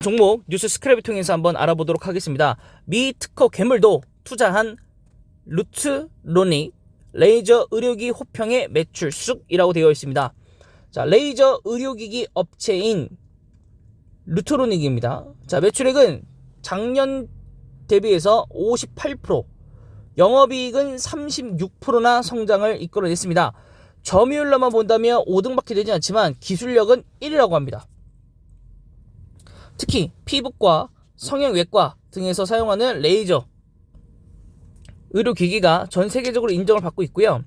종목 뉴스 스크랩을 통해서 한번 알아보도록 하겠습니다. 미 특허 괴물도 투자한 루트로닉 레이저 의료기 호평의 매출 쑥이라고 되어 있습니다. 자, 레이저 의료기기 업체인 루트로닉입니다. 자, 매출액은 작년 대비해서 58%, 영업이익은 36%나 성장을 이끌어냈습니다. 점유율로만 본다면 5등밖에 되지 않지만 기술력은 1위라고 합니다. 특히 피부과, 성형외과 등에서 사용하는 레이저 의료기기가 전 세계적으로 인정을 받고 있고요.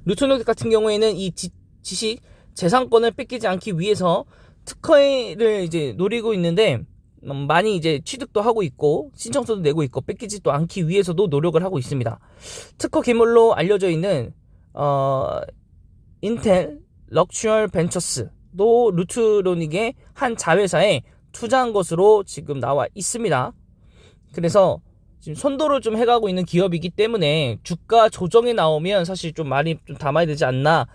루트로닉 같은 경우에는 이 지식 재산권을 뺏기지 않기 위해서 특허를 이제 노리고 있는데 많이 이제 취득도 하고 있고 신청서도 내고 있고 뺏기지도 않기 위해서도 노력을 하고 있습니다. 특허 괴물로 알려져 있는 인텔 럭추얼 벤처스도 루트로닉의 한 자회사에 투자한 것으로 지금 나와 있습니다. 그래서 지금 선도를 좀 해가고 있는 기업이기 때문에 주가 조정에 나오면 사실 좀 많이 좀 담아야 되지 않나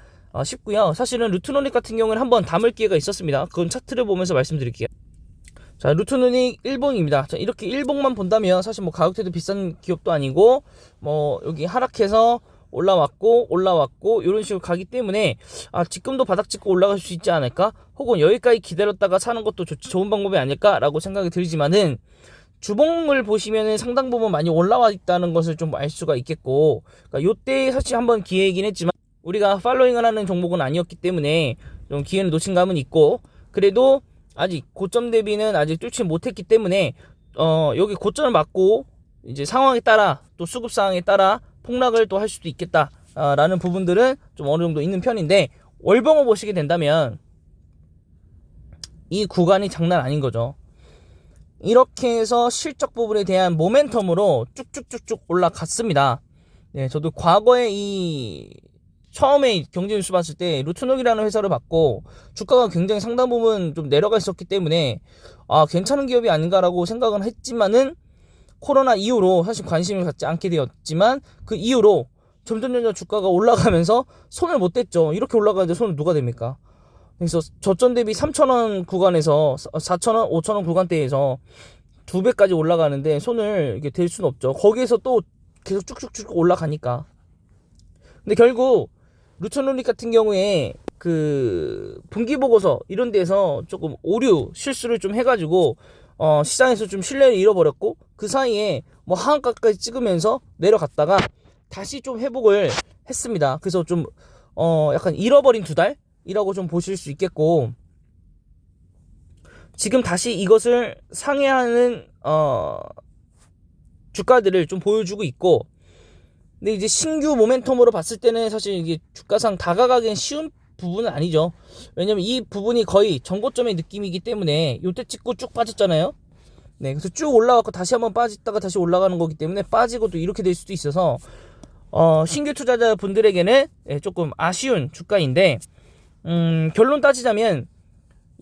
싶고요. 사실은 루트로닉 같은 경우는 한번 담을 기회가 있었습니다. 그건 차트를 보면서 말씀드릴게요. 자, 루트로닉 일봉입니다. 자, 이렇게 일봉만 본다면 사실 뭐 가격대도 비싼 기업도 아니고 뭐 여기 하락해서 올라왔고 이런 식으로 가기 때문에 지금도 바닥 찍고 올라갈 수 있지 않을까, 혹은 여기까지 기다렸다가 사는 것도 좋은 방법이 아닐까라고 생각이 들지만은 주봉을 보시면은 상당 부분 많이 올라와 있다는 것을 좀 알 수가 있겠고, 그러니까 요때 사실 한번 기회이긴 했지만 우리가 팔로잉을 하는 종목은 아니었기 때문에 좀 기회는 놓친 감은 있고, 그래도 아직 고점 대비는 아직 뚫지 못했기 때문에 여기 고점을 맞고 이제 상황에 따라 또 수급 상황에 따라 폭락을 또 할 수도 있겠다 라는 부분들은 좀 어느 정도 있는 편인데, 월봉을 보시게 된다면 이 구간이 장난 아닌 거죠. 이렇게 해서 실적 부분에 대한 모멘텀으로 쭉쭉쭉쭉 올라갔습니다. 네, 저도 과거에 처음에 경제뉴스 봤을 때 루트로닉이라는 회사를 봤고 주가가 굉장히 상당 부분 좀 내려가 있었기 때문에 괜찮은 기업이 아닌가라고 생각은 했지만은, 코로나 이후로 사실 관심을 갖지 않게 되었지만 그 이후로 점점 주가가 올라가면서 손을 못 댔죠. 이렇게 올라가는데 손을 누가 댑니까? 그래서 저점 대비 3,000원 구간에서 4,000원, 5,000원 구간대에서 2배까지 올라가는데 손을 이렇게 댈 수는 없죠. 거기에서 또 계속 쭉쭉쭉 올라가니까. 근데 결국 루트로닉 같은 경우에 그 분기보고서 이런 데서 조금 오류 실수를 좀 해가지고 시장에서 좀 신뢰를 잃어버렸고, 그 사이에 뭐 하한가까지 찍으면서 내려갔다가 다시 좀 회복을 했습니다. 그래서 좀 약간 잃어버린 2달이라고 좀 보실 수 있겠고, 지금 다시 이것을 상회하는 주가들을 좀 보여주고 있고, 근데 이제 신규 모멘텀으로 봤을 때는 사실 이게 주가상 다가가기엔 쉬운 부분은 아니죠. 왜냐면 이 부분이 거의 전고점의 느낌이기 때문에 요때 찍고 쭉 빠졌잖아요. 네, 그래서 쭉 올라왔고 다시 한번 빠졌다가 다시 올라가는 거기 때문에 빠지고 또 이렇게 될 수도 있어서 신규 투자자 분들에게는 조금 아쉬운 주가인데, 결론 따지자면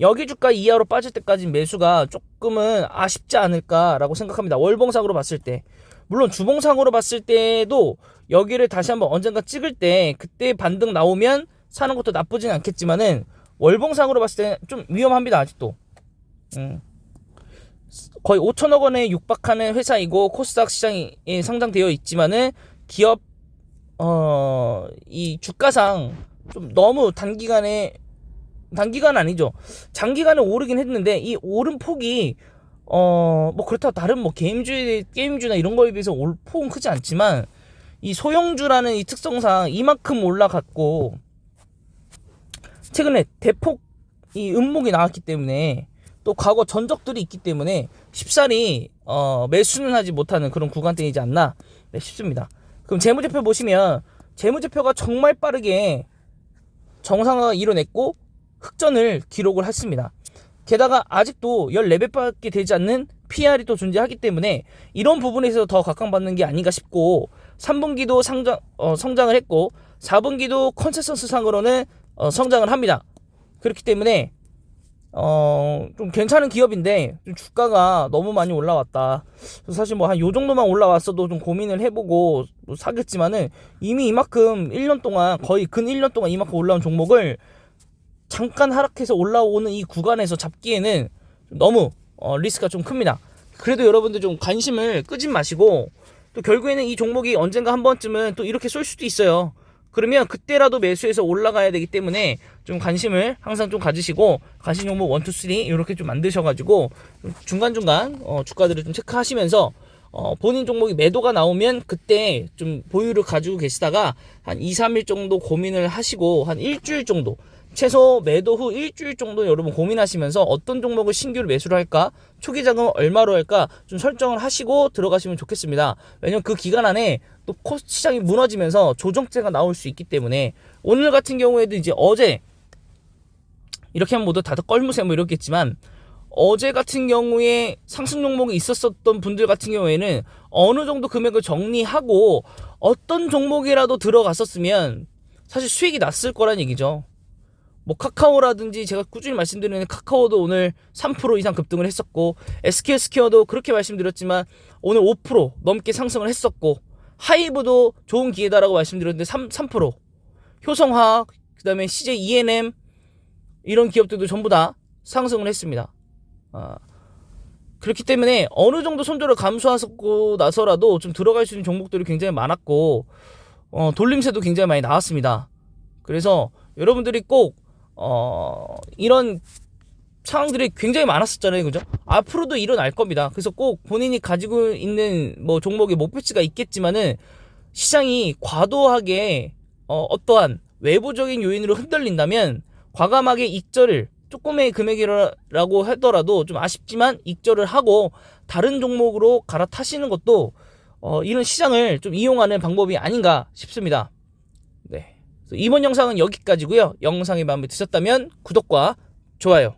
여기 주가 이하로 빠질 때까지 매수가 조금은 아쉽지 않을까라고 생각합니다. 월봉상으로 봤을 때. 물론 주봉상으로 봤을 때도 여기를 다시 한번 언젠가 찍을 때 그때 반등 나오면 사는 것도 나쁘진 않겠지만은, 월봉상으로 봤을 때 좀 위험합니다. 아직도 거의 5천억 원에 육박하는 회사이고 코스닥 시장에 상장되어 있지만은 기업 이 주가상 좀 너무 단기간 아니죠, 장기간에 오르긴 했는데 이 오른 폭이 뭐 그렇다고 다른 뭐 게임주나 이런 거에 비해서 폭은 크지 않지만, 이 소형주라는 이 특성상 이만큼 올라갔고 최근에 대폭 이 음목이 나왔기 때문에, 또 과거 전적들이 있기 때문에 쉽사리 매수는 하지 못하는 그런 구간대이지 않나 싶습니다. 그럼 재무제표 보시면 재무제표가 정말 빠르게 정상화가 이뤄냈고 흑전을 기록을 했습니다. 게다가 아직도 14배밖에 되지 않는 PR이 또 존재하기 때문에 이런 부분에서 더 각광받는 게 아닌가 싶고, 3분기도 성장을 했고 4분기도 컨센서스 상으로는 성장을 합니다. 그렇기 때문에 좀 괜찮은 기업인데 좀 주가가 너무 많이 올라왔다. 사실 뭐 한 요 정도만 올라왔어도 좀 고민을 해보고 사겠지만은, 이미 이만큼 1년 동안 거의 근 1년 동안 이만큼 올라온 종목을 잠깐 하락해서 올라오는 이 구간에서 잡기에는 너무 리스크가 좀 큽니다. 그래도 여러분들 좀 관심을 끄지 마시고, 또 결국에는 이 종목이 언젠가 한 번쯤은 또 이렇게 쏠 수도 있어요. 그러면 그때라도 매수해서 올라가야 되기 때문에 좀 관심을 항상 좀 가지시고, 관심 종목 1, 2, 3 이렇게 좀 만드셔가지고 중간중간 주가들을 좀 체크하시면서 본인 종목이 매도가 나오면 그때 좀 보유를 가지고 계시다가 한 2, 3일 정도 고민을 하시고, 한 일주일 정도, 최소 매도 후 일주일 정도 여러분 고민하시면서 어떤 종목을 신규로 매수를 할까, 초기 자금 얼마로 할까 좀 설정을 하시고 들어가시면 좋겠습니다. 왜냐면 그 기간 안에 또 시장이 무너지면서 조정세가 나올 수 있기 때문에, 오늘 같은 경우에도 이제 어제 이렇게 하면 모두 다들 껄무새 뭐 이렇겠지만, 어제 같은 경우에 상승 종목이 있었던 분들 같은 경우에는 어느 정도 금액을 정리하고 어떤 종목이라도 들어갔었으면 사실 수익이 났을 거란 얘기죠. 뭐 카카오라든지 제가 꾸준히 말씀드리는 카카오도 오늘 3% 이상 급등을 했었고, SK스퀘어도 그렇게 말씀드렸지만 오늘 5% 넘게 상승을 했었고, 하이브도 좋은 기회다라고 말씀드렸는데 3%, 효성화학, 그 다음에 CJ ENM 이런 기업들도 전부 다 상승을 했습니다. 그렇기 때문에 어느 정도 손절을 감수하고 나서라도 좀 들어갈 수 있는 종목들이 굉장히 많았고, 돌림세도 굉장히 많이 나왔습니다. 그래서 여러분들이 꼭 이런 상황들이 굉장히 많았었잖아요, 그죠? 앞으로도 일어날 겁니다. 그래서 꼭 본인이 가지고 있는 뭐 종목의 목표치가 있겠지만은, 시장이 과도하게 어떠한 외부적인 요인으로 흔들린다면 과감하게 익절을, 조금의 금액이라고 하더라도 좀 아쉽지만 익절을 하고 다른 종목으로 갈아타시는 것도 이런 시장을 좀 이용하는 방법이 아닌가 싶습니다. 네. 이번 영상은 여기까지고요. 영상이 마음에 드셨다면 구독과 좋아요